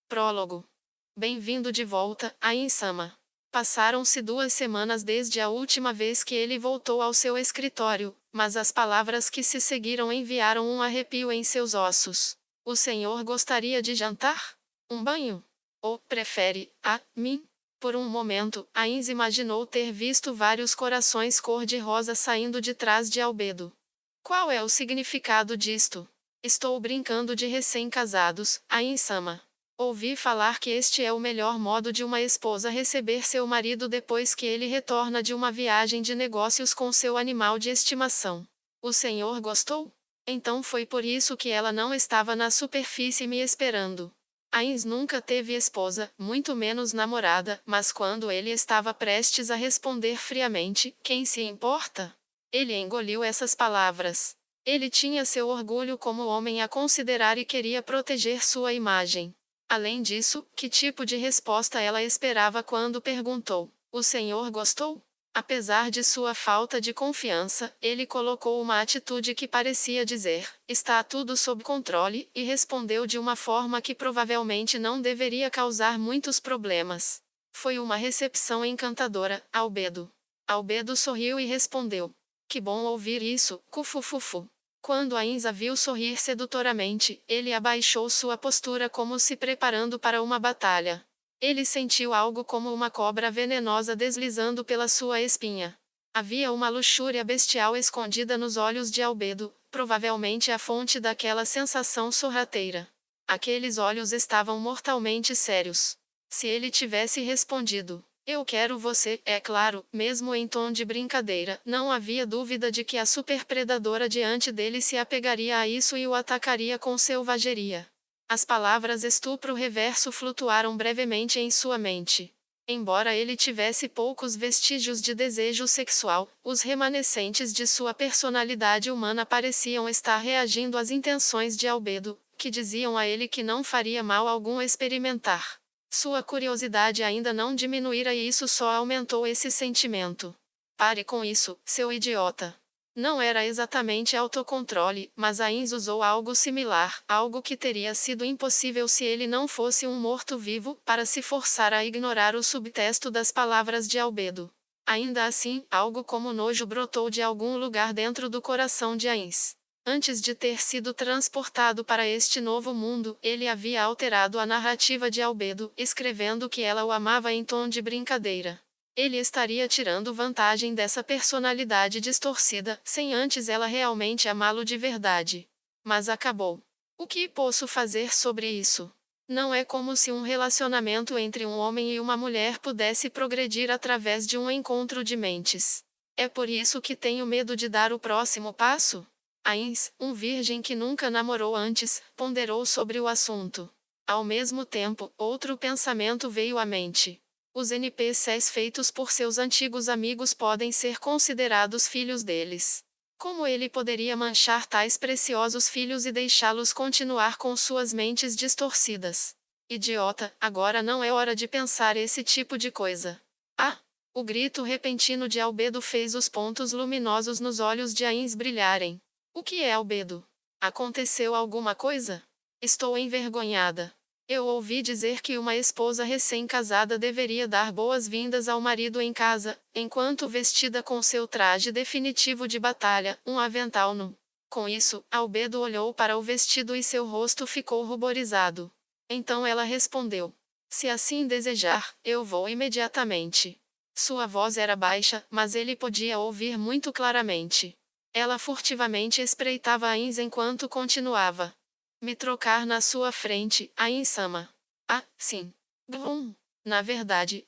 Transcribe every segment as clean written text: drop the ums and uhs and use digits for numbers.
Prólogo. Bem-vindo de volta, Ain-sama. Passaram-se 2 semanas desde a última vez que ele voltou ao seu escritório, mas as palavras que se seguiram enviaram um arrepio em seus ossos. O senhor gostaria de jantar? Um banho? Ou prefere, a mim? Por um momento, Ains imaginou ter visto vários corações cor-de-rosa saindo de trás de Albedo. Qual é o significado disto? Estou brincando de recém-casados, Ain-sama. Ouvi falar que este é o melhor modo de uma esposa receber seu marido depois que ele retorna de uma viagem de negócios com seu animal de estimação. O senhor gostou? Então foi por isso que ela não estava na superfície me esperando. Ains nunca teve esposa, muito menos namorada, mas quando ele estava prestes a responder friamente, quem se importa? Ele engoliu essas palavras. Ele tinha seu orgulho como homem a considerar e queria proteger sua imagem. Além disso, que tipo de resposta ela esperava quando perguntou: O senhor gostou? Apesar de sua falta de confiança, ele colocou uma atitude que parecia dizer: está tudo sob controle, e respondeu de uma forma que provavelmente não deveria causar muitos problemas. Foi uma recepção encantadora, Albedo. Albedo sorriu e respondeu: Que bom ouvir isso, cufufufu. Quando Ains a viu sorrir sedutoramente, ele abaixou sua postura como se preparando para uma batalha. Ele sentiu algo como uma cobra venenosa deslizando pela sua espinha. Havia uma luxúria bestial escondida nos olhos de Albedo, provavelmente a fonte daquela sensação sorrateira. Aqueles olhos estavam mortalmente sérios. Se ele tivesse respondido: Eu quero você, é claro, mesmo em tom de brincadeira, não havia dúvida de que a superpredadora diante dele se apegaria a isso e o atacaria com selvageria. As palavras estupro reverso flutuaram brevemente em sua mente. Embora ele tivesse poucos vestígios de desejo sexual, os remanescentes de sua personalidade humana pareciam estar reagindo às intenções de Albedo, que diziam a ele que não faria mal algum experimentar. Sua curiosidade ainda não diminuíra e isso só aumentou esse sentimento. Pare com isso, seu idiota. Não era exatamente autocontrole, mas Ains usou algo similar, algo que teria sido impossível se ele não fosse um morto-vivo, para se forçar a ignorar o subtexto das palavras de Albedo. Ainda assim, algo como nojo brotou de algum lugar dentro do coração de Ains. Antes de ter sido transportado para este novo mundo, ele havia alterado a narrativa de Albedo, escrevendo que ela o amava em tom de brincadeira. Ele estaria tirando vantagem dessa personalidade distorcida, sem antes ela realmente amá-lo de verdade. Mas acabou. O que posso fazer sobre isso? Não é como se um relacionamento entre um homem e uma mulher pudesse progredir através de um encontro de mentes. É por isso que tenho medo de dar o próximo passo? Ains, um virgem que nunca namorou antes, ponderou sobre o assunto. Ao mesmo tempo, outro pensamento veio à mente. Os NPCs feitos por seus antigos amigos podem ser considerados filhos deles. Como ele poderia manchar tais preciosos filhos e deixá-los continuar com suas mentes distorcidas? Idiota, agora não é hora de pensar esse tipo de coisa. Ah! O grito repentino de Albedo fez os pontos luminosos nos olhos de Ains brilharem. O que é Albedo? Aconteceu alguma coisa? Estou envergonhada. Eu ouvi dizer que uma esposa recém-casada deveria dar boas-vindas ao marido em casa, enquanto vestida com seu traje definitivo de batalha, um avental nu. Com isso, Albedo olhou para o vestido e seu rosto ficou ruborizado. Então ela respondeu: Se assim desejar, eu vou imediatamente. Sua voz era baixa, mas ele podia ouvir muito claramente. Ela furtivamente espreitava Ains enquanto continuava. Me trocar na sua frente, Ain-sama. Ah, sim. Blum. Na verdade,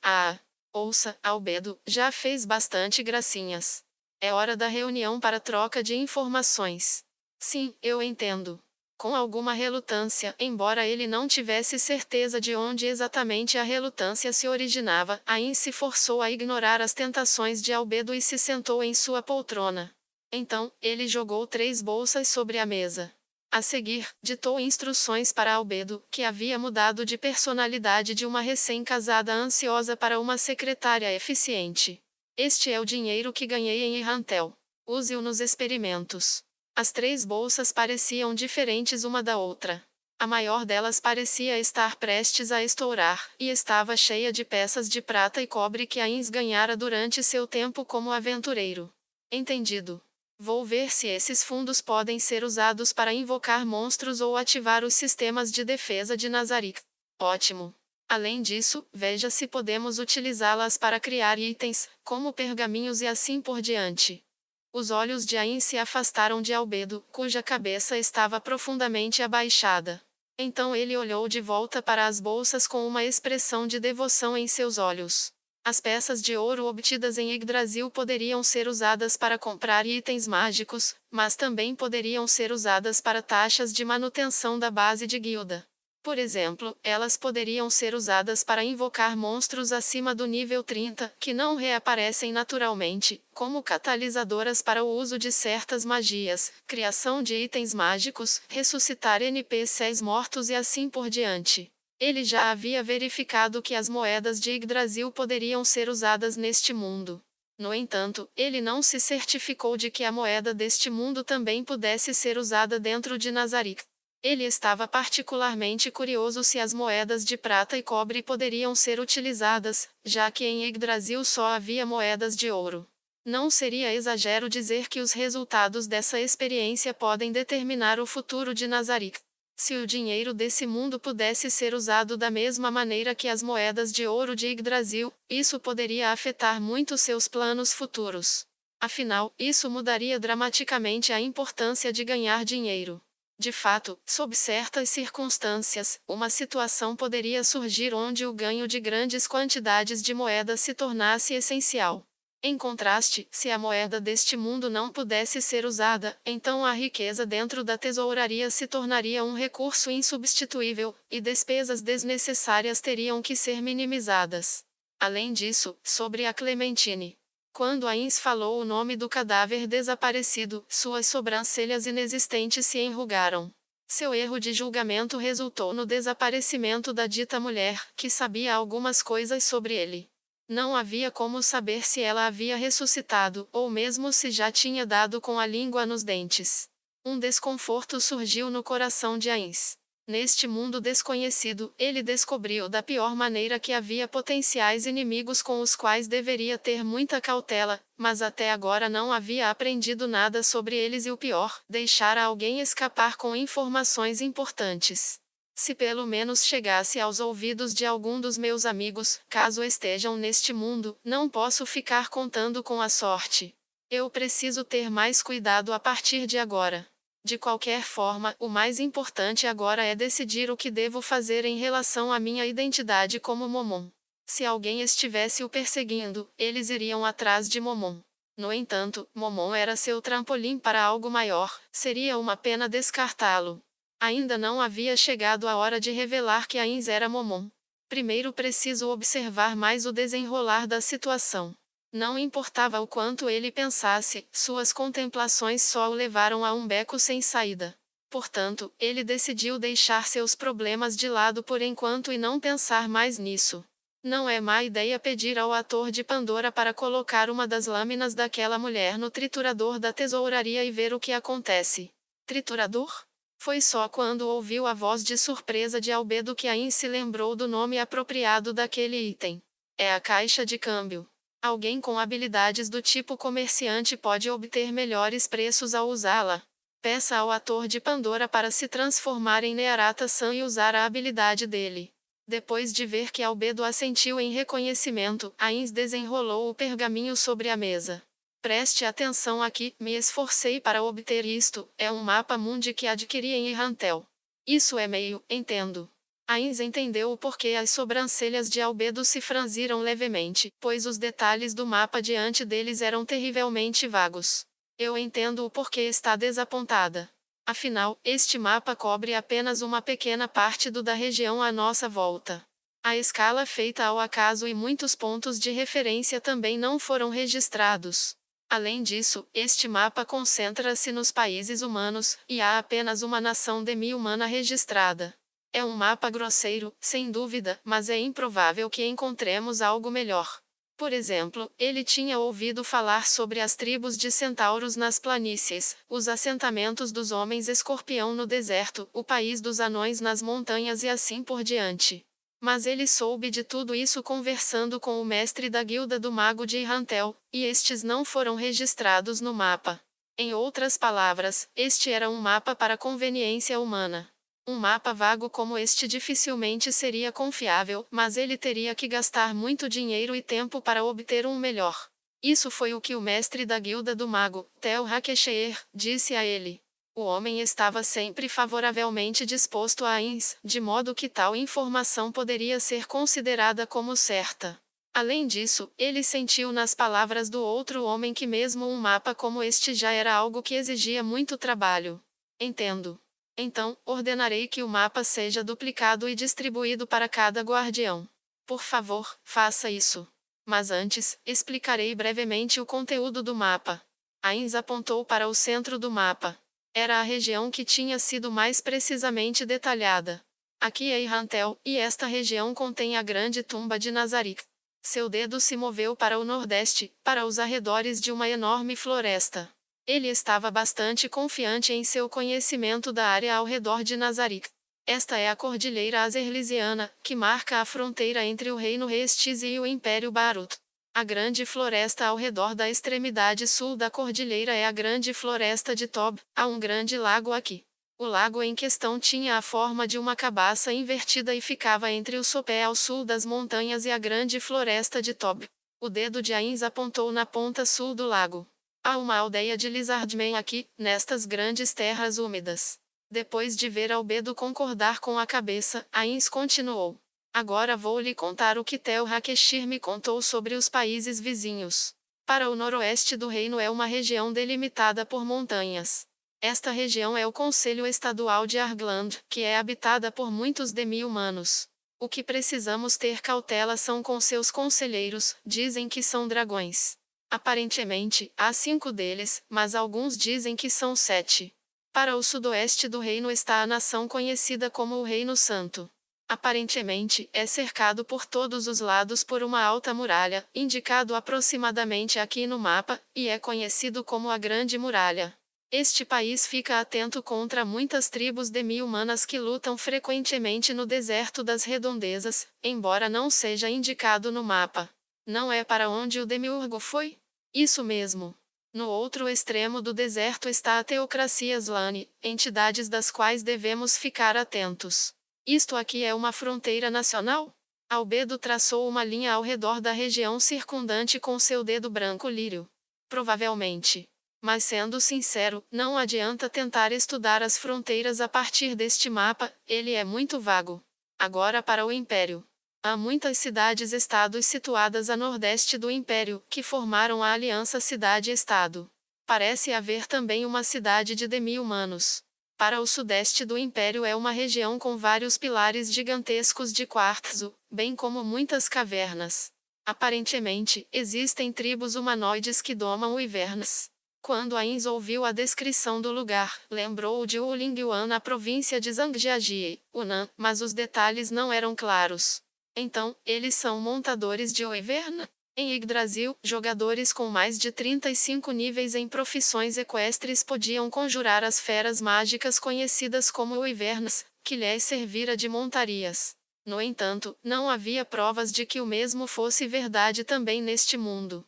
ouça, Albedo, já fez bastante gracinhas. É hora da reunião para troca de informações. Sim, eu entendo. Com alguma relutância, embora ele não tivesse certeza de onde exatamente a relutância se originava, Ain se forçou a ignorar as tentações de Albedo e se sentou em sua poltrona. Então, ele jogou 3 bolsas sobre a mesa. A seguir, ditou instruções para Albedo, que havia mudado de personalidade de uma recém-casada ansiosa para uma secretária eficiente. Este é o dinheiro que ganhei em Irrantel. Use-o nos experimentos. As 3 bolsas pareciam diferentes uma da outra. A maior delas parecia estar prestes a estourar, e estava cheia de peças de prata e cobre que Ainz ganhara durante seu tempo como aventureiro. Entendido. Vou ver se esses fundos podem ser usados para invocar monstros ou ativar os sistemas de defesa de Nazarick. Ótimo. Além disso, veja se podemos utilizá-las para criar itens, como pergaminhos e assim por diante. Os olhos de Ain se afastaram de Albedo, cuja cabeça estava profundamente abaixada. Então ele olhou de volta para as bolsas com uma expressão de devoção em seus olhos. As peças de ouro obtidas em Yggdrasil poderiam ser usadas para comprar itens mágicos, mas também poderiam ser usadas para taxas de manutenção da base de guilda. Por exemplo, elas poderiam ser usadas para invocar monstros acima do nível 30, que não reaparecem naturalmente, como catalisadoras para o uso de certas magias, criação de itens mágicos, ressuscitar NPCs mortos e assim por diante. Ele já havia verificado que as moedas de Yggdrasil poderiam ser usadas neste mundo. No entanto, ele não se certificou de que a moeda deste mundo também pudesse ser usada dentro de Nazarick. Ele estava particularmente curioso se as moedas de prata e cobre poderiam ser utilizadas, já que em Yggdrasil só havia moedas de ouro. Não seria exagero dizer que os resultados dessa experiência podem determinar o futuro de Nazarick. Se o dinheiro desse mundo pudesse ser usado da mesma maneira que as moedas de ouro de Yggdrasil, isso poderia afetar muito seus planos futuros. Afinal, isso mudaria dramaticamente a importância de ganhar dinheiro. De fato, sob certas circunstâncias, uma situação poderia surgir onde o ganho de grandes quantidades de moeda se tornasse essencial. Em contraste, se a moeda deste mundo não pudesse ser usada, então a riqueza dentro da tesouraria se tornaria um recurso insubstituível, e despesas desnecessárias teriam que ser minimizadas. Além disso, sobre a Clementine. Quando Ainz falou o nome do cadáver desaparecido, suas sobrancelhas inexistentes se enrugaram. Seu erro de julgamento resultou no desaparecimento da dita mulher, que sabia algumas coisas sobre ele. Não havia como saber se ela havia ressuscitado, ou mesmo se já tinha dado com a língua nos dentes. Um desconforto surgiu no coração de Ainz. Neste mundo desconhecido, ele descobriu da pior maneira que havia potenciais inimigos com os quais deveria ter muita cautela, mas até agora não havia aprendido nada sobre eles e o pior, deixara alguém escapar com informações importantes. Se pelo menos chegasse aos ouvidos de algum dos meus amigos, caso estejam neste mundo, não posso ficar contando com a sorte. Eu preciso ter mais cuidado a partir de agora. De qualquer forma, o mais importante agora é decidir o que devo fazer em relação à minha identidade como Momon. Se alguém estivesse o perseguindo, eles iriam atrás de Momon. No entanto, Momon era seu trampolim para algo maior, seria uma pena descartá-lo. Ainda não havia chegado a hora de revelar que Ainz era Momon. Primeiro preciso observar mais o desenrolar da situação. Não importava o quanto ele pensasse, suas contemplações só o levaram a um beco sem saída. Portanto, ele decidiu deixar seus problemas de lado por enquanto e não pensar mais nisso. Não é má ideia pedir ao ator de Pandora para colocar uma das lâminas daquela mulher no triturador da tesouraria e ver o que acontece. Triturador? Foi só quando ouviu a voz de surpresa de Albedo que Ainz se lembrou do nome apropriado daquele item. É a caixa de câmbio. Alguém com habilidades do tipo comerciante pode obter melhores preços ao usá-la. Peça ao ator de Pandora para se transformar em Nearata-san e usar a habilidade dele. Depois de ver que Albedo assentiu em reconhecimento, Ainz desenrolou o pergaminho sobre a mesa. Preste atenção aqui, me esforcei para obter isto, é um mapa mundi que adquiri em Irrantel. Isso é meio, entendo. Ainz entendeu o porquê as sobrancelhas de Albedo se franziram levemente, pois os detalhes do mapa diante deles eram terrivelmente vagos. Eu entendo o porquê está desapontada. Afinal, este mapa cobre apenas uma pequena parte da região à nossa volta. A escala feita ao acaso e muitos pontos de referência também não foram registrados. Além disso, este mapa concentra-se nos países humanos, e há apenas uma nação demi-humana registrada. É um mapa grosseiro, sem dúvida, mas é improvável que encontremos algo melhor. Por exemplo, ele tinha ouvido falar sobre as tribos de centauros nas planícies, os assentamentos dos homens escorpião no deserto, o país dos anões nas montanhas e assim por diante. Mas ele soube de tudo isso conversando com o mestre da guilda do mago de Irrantel, e estes não foram registrados no mapa. Em outras palavras, este era um mapa para conveniência humana. Um mapa vago como este dificilmente seria confiável, mas ele teria que gastar muito dinheiro e tempo para obter um melhor. Isso foi o que o mestre da guilda do mago, Tel Hakesheer, disse a ele. O homem estava sempre favoravelmente disposto a Ainz, de modo que tal informação poderia ser considerada como certa. Além disso, ele sentiu nas palavras do outro homem que mesmo um mapa como este já era algo que exigia muito trabalho. Entendo. Então, ordenarei que o mapa seja duplicado e distribuído para cada guardião. Por favor, faça isso. Mas antes, explicarei brevemente o conteúdo do mapa. Ainz apontou para o centro do mapa. Era a região que tinha sido mais precisamente detalhada. Aqui é Irrantel, e esta região contém a grande tumba de Nazarick. Seu dedo se moveu para o nordeste, para os arredores de uma enorme floresta. Ele estava bastante confiante em seu conhecimento da área ao redor de Nazarick. Esta é a Cordilheira Azerlisiana, que marca a fronteira entre o Reino Restis e o Império Barut. A grande floresta ao redor da extremidade sul da cordilheira é a Grande Floresta de Tob. Há um grande lago aqui. O lago em questão tinha a forma de uma cabaça invertida e ficava entre o sopé ao sul das montanhas e a Grande Floresta de Tob. O dedo de Ainz apontou na ponta sul do lago. Há uma aldeia de Lizardmen aqui, nestas grandes terras úmidas. Depois de ver Albedo concordar com a cabeça, Ainz continuou. Agora vou lhe contar o que Tel Hakesheer me contou sobre os países vizinhos. Para o noroeste do reino é uma região delimitada por montanhas. Esta região é o Conselho Estadual de Argland, que é habitada por muitos demi-humanos. O que precisamos ter cautela são com seus conselheiros, dizem que são dragões. Aparentemente, há 5 deles, mas alguns dizem que são 7. Para o sudoeste do reino está a nação conhecida como o Reino Santo. Aparentemente, é cercado por todos os lados por uma alta muralha, indicado aproximadamente aqui no mapa, e é conhecido como a Grande Muralha. Este país fica atento contra muitas tribos demi-humanas que lutam frequentemente no deserto das redondezas, embora não seja indicado no mapa. Não é para onde o demiurgo foi? Isso mesmo. No outro extremo do deserto está a teocracia Slane, entidades das quais devemos ficar atentos. Isto aqui é uma fronteira nacional? Albedo traçou uma linha ao redor da região circundante com seu dedo branco lírio. Provavelmente. Mas sendo sincero, não adianta tentar estudar as fronteiras a partir deste mapa, ele é muito vago. Agora para o Império. Há muitas cidades-estados situadas a nordeste do Império, que formaram a aliança cidade-estado. Parece haver também uma cidade de demi-humanos. Para o sudeste do Império é uma região com vários pilares gigantescos de quartzo, bem como muitas cavernas. Aparentemente, existem tribos humanoides que domam o Ivernas. Quando Ainz ouviu a descrição do lugar, lembrou de Wulingyuan na província de Zhangjiajie, Hunan, mas os detalhes não eram claros. Então, eles são montadores de Wyvern? Em Yggdrasil, jogadores com mais de 35 níveis em profissões equestres podiam conjurar as feras mágicas conhecidas como Wyverns, que lhes servira de montarias. No entanto, não havia provas de que o mesmo fosse verdade também neste mundo.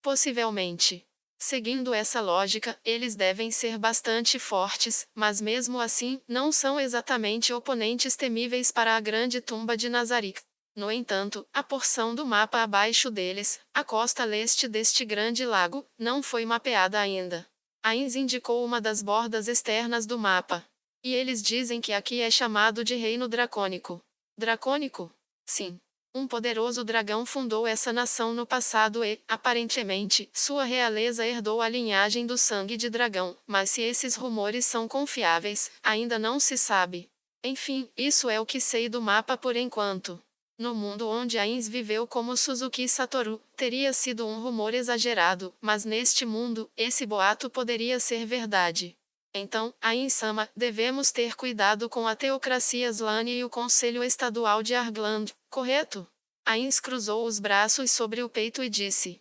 Possivelmente. Seguindo essa lógica, eles devem ser bastante fortes, mas mesmo assim, não são exatamente oponentes temíveis para a grande tumba de Nazarick. No entanto, a porção do mapa abaixo deles, a costa leste deste grande lago, não foi mapeada ainda. Ainz indicou uma das bordas externas do mapa. E eles dizem que aqui é chamado de Reino Dracônico. Dracônico? Sim. Um poderoso dragão fundou essa nação no passado e, aparentemente, sua realeza herdou a linhagem do sangue de dragão, mas se esses rumores são confiáveis, ainda não se sabe. Enfim, isso é o que sei do mapa por enquanto. No mundo onde Ainz viveu como Suzuki Satoru, teria sido um rumor exagerado, mas neste mundo, esse boato poderia ser verdade. Então, Ainz-sama, devemos ter cuidado com a teocracia Slane e o Conselho Estadual de Argland, correto? Ains cruzou os braços sobre o peito e disse: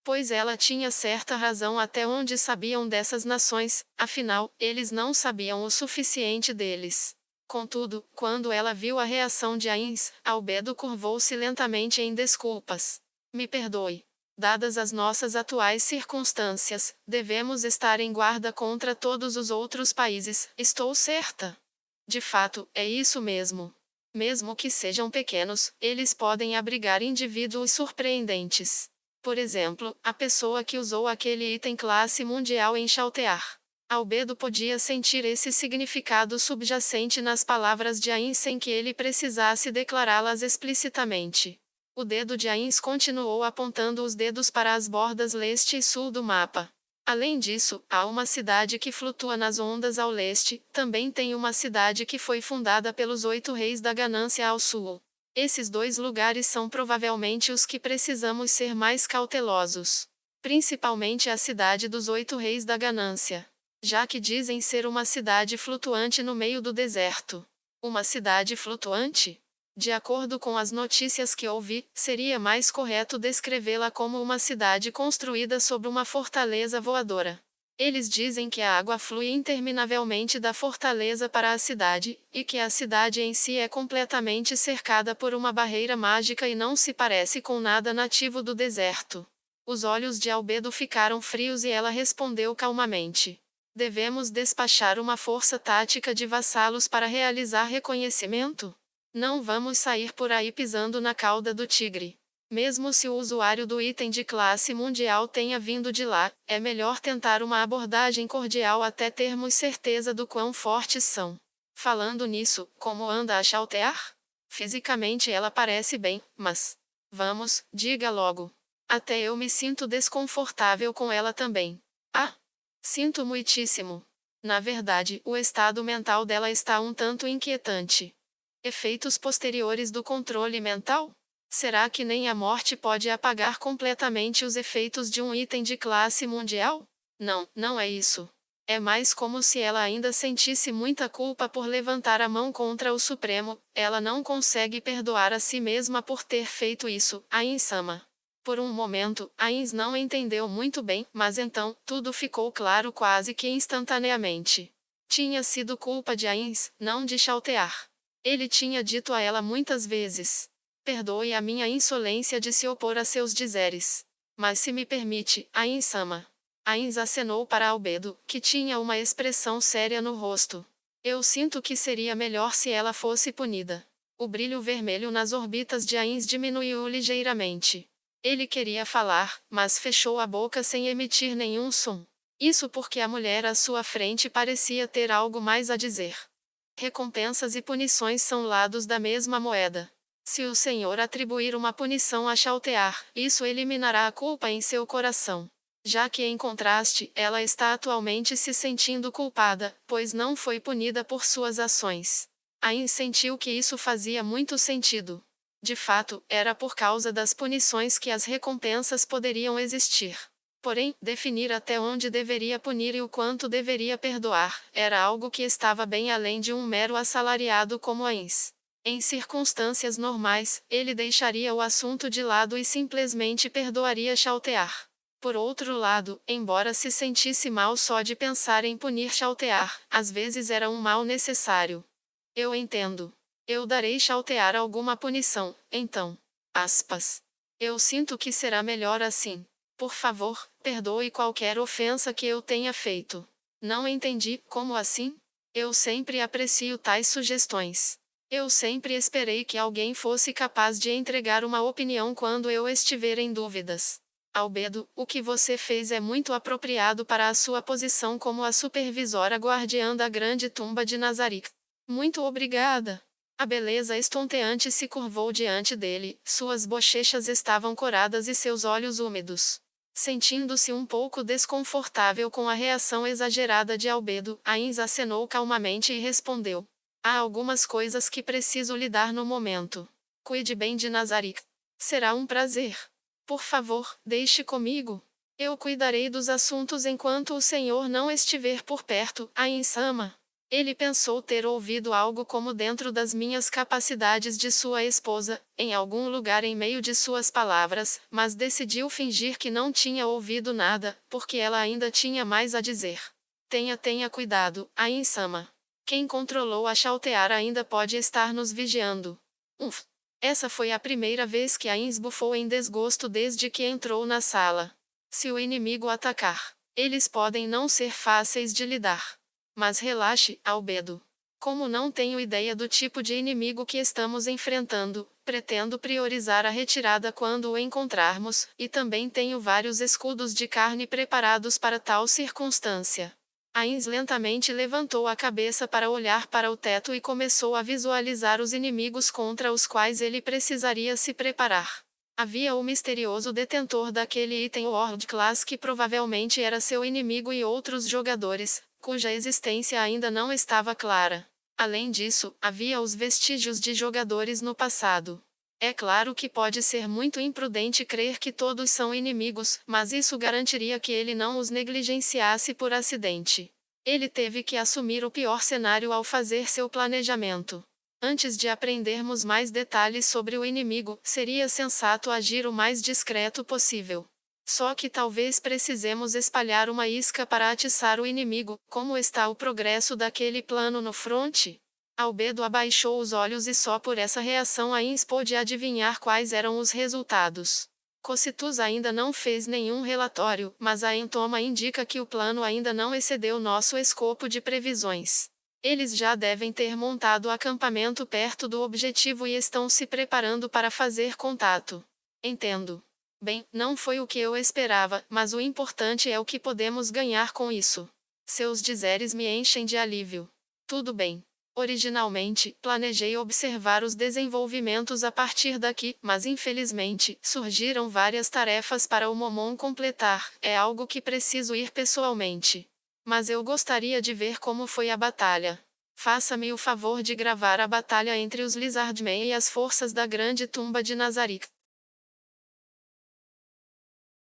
Pois ela tinha certa razão até onde sabiam dessas nações, afinal, eles não sabiam o suficiente deles. Contudo, quando ela viu a reação de Ains, Albedo curvou-se lentamente em desculpas. Me perdoe. Dadas as nossas atuais circunstâncias, devemos estar em guarda contra todos os outros países, estou certa? De fato, é isso mesmo. Mesmo que sejam pequenos, eles podem abrigar indivíduos surpreendentes. Por exemplo, a pessoa que usou aquele item classe mundial em Chaltear. Albedo podia sentir esse significado subjacente nas palavras de Ains sem que ele precisasse declará-las explicitamente. O dedo de Ains continuou apontando os dedos para as bordas leste e sul do mapa. Além disso, há uma cidade que flutua nas ondas ao leste, também tem uma cidade que foi fundada pelos 8 reis da ganância ao sul. Esses 2 lugares são provavelmente os que precisamos ser mais cautelosos. Principalmente a cidade dos 8 reis da ganância. Já que dizem ser uma cidade flutuante no meio do deserto. Uma cidade flutuante? De acordo com as notícias que ouvi, seria mais correto descrevê-la como uma cidade construída sobre uma fortaleza voadora. Eles dizem que a água flui interminavelmente da fortaleza para a cidade, e que a cidade em si é completamente cercada por uma barreira mágica e não se parece com nada nativo do deserto. Os olhos de Albedo ficaram frios e ela respondeu calmamente. Devemos despachar uma força tática de vassalos para realizar reconhecimento? Não vamos sair por aí pisando na cauda do tigre. Mesmo se o usuário do item de classe mundial tenha vindo de lá, é melhor tentar uma abordagem cordial até termos certeza do quão fortes são. Falando nisso, como anda a Chaltear? Fisicamente ela parece bem, mas... Vamos, diga logo. Até eu me sinto desconfortável com ela também. Ah! Sinto muitíssimo. Na verdade, o estado mental dela está um tanto inquietante. Efeitos posteriores do controle mental? Será que nem a morte pode apagar completamente os efeitos de um item de classe mundial? Não, não é isso. É mais como se ela ainda sentisse muita culpa por levantar a mão contra o Supremo, ela não consegue perdoar a si mesma por ter feito isso, Ains-sama. Por um momento, Ains não entendeu muito bem, mas então, tudo ficou claro quase que instantaneamente. Tinha sido culpa de Ains, não de Chaltear. Ele tinha dito a ela muitas vezes: perdoe a minha insolência de se opor a seus dizeres. Mas se me permite, Ains-sama. Ains acenou para Albedo, que tinha uma expressão séria no rosto. Eu sinto que seria melhor se ela fosse punida. O brilho vermelho nas orbitas de Ains diminuiu ligeiramente. Ele queria falar, mas fechou a boca sem emitir nenhum som. Isso porque a mulher à sua frente parecia ter algo mais a dizer. Recompensas e punições são lados da mesma moeda. Se o Senhor atribuir uma punição a Chaltear, isso eliminará a culpa em seu coração. Já que em contraste, ela está atualmente se sentindo culpada, pois não foi punida por suas ações. Ain sentiu que isso fazia muito sentido. De fato, era por causa das punições que as recompensas poderiam existir. Porém, definir até onde deveria punir e o quanto deveria perdoar, era algo que estava bem além de um mero assalariado como Ains. Em circunstâncias normais, ele deixaria o assunto de lado e simplesmente perdoaria Chaltear. Por outro lado, embora se sentisse mal só de pensar em punir Chaltear, às vezes era um mal necessário. Eu entendo. Eu darei Chaltear alguma punição, então. Aspas. Eu sinto que será melhor assim. Por favor, perdoe qualquer ofensa que eu tenha feito. Não entendi, como assim? Eu sempre aprecio tais sugestões. Eu sempre esperei que alguém fosse capaz de entregar uma opinião quando eu estiver em dúvidas. Albedo, o que você fez é muito apropriado para a sua posição como a supervisora guardiã da grande tumba de Nazarick. Muito obrigada. A beleza estonteante se curvou diante dele, suas bochechas estavam coradas e seus olhos úmidos. Sentindo-se um pouco desconfortável com a reação exagerada de Albedo, Ains acenou calmamente e respondeu: há algumas coisas que preciso lidar no momento. Cuide bem de Nazarick. Será um prazer. Por favor, deixe comigo. Eu cuidarei dos assuntos enquanto o senhor não estiver por perto, Ains-sama. Ele pensou ter ouvido algo como dentro das minhas capacidades de sua esposa, em algum lugar em meio de suas palavras, mas decidiu fingir que não tinha ouvido nada, porque ela ainda tinha mais a dizer. Tenha cuidado, Ain-sama. Quem controlou a Chaltear ainda pode estar nos vigiando. Uf. Essa foi a primeira vez que Ain esbufou em desgosto desde que entrou na sala. Se o inimigo atacar, eles podem não ser fáceis de lidar. Mas relaxe, Albedo. Como não tenho ideia do tipo de inimigo que estamos enfrentando, pretendo priorizar a retirada quando o encontrarmos, e também tenho vários escudos de carne preparados para tal circunstância. Ains lentamente levantou a cabeça para olhar para o teto e começou a visualizar os inimigos contra os quais ele precisaria se preparar. Havia o misterioso detentor daquele item World Class que provavelmente era seu inimigo e outros jogadores, cuja existência ainda não estava clara. Além disso, havia os vestígios de jogadores no passado. É claro que pode ser muito imprudente crer que todos são inimigos, mas isso garantiria que ele não os negligenciasse por acidente. Ele teve que assumir o pior cenário ao fazer seu planejamento. Antes de aprendermos mais detalhes sobre o inimigo, seria sensato agir o mais discreto possível. Só que talvez precisemos espalhar uma isca para atiçar o inimigo. Como está o progresso daquele plano no fronte? Albedo abaixou os olhos e só por essa reação Ains pôde adivinhar quais eram os resultados. Cocitus ainda não fez nenhum relatório, mas a Entoma indica que o plano ainda não excedeu nosso escopo de previsões. Eles já devem ter montado acampamento perto do objetivo e estão se preparando para fazer contato. Entendo. Bem, não foi o que eu esperava, mas o importante é o que podemos ganhar com isso. Seus dizeres me enchem de alívio. Tudo bem. Originalmente, planejei observar os desenvolvimentos a partir daqui, mas infelizmente, surgiram várias tarefas para o Momon completar, é algo que preciso ir pessoalmente. Mas eu gostaria de ver como foi a batalha. Faça-me o favor de gravar a batalha entre os Lizardmen e as forças da Grande Tumba de Nazarick.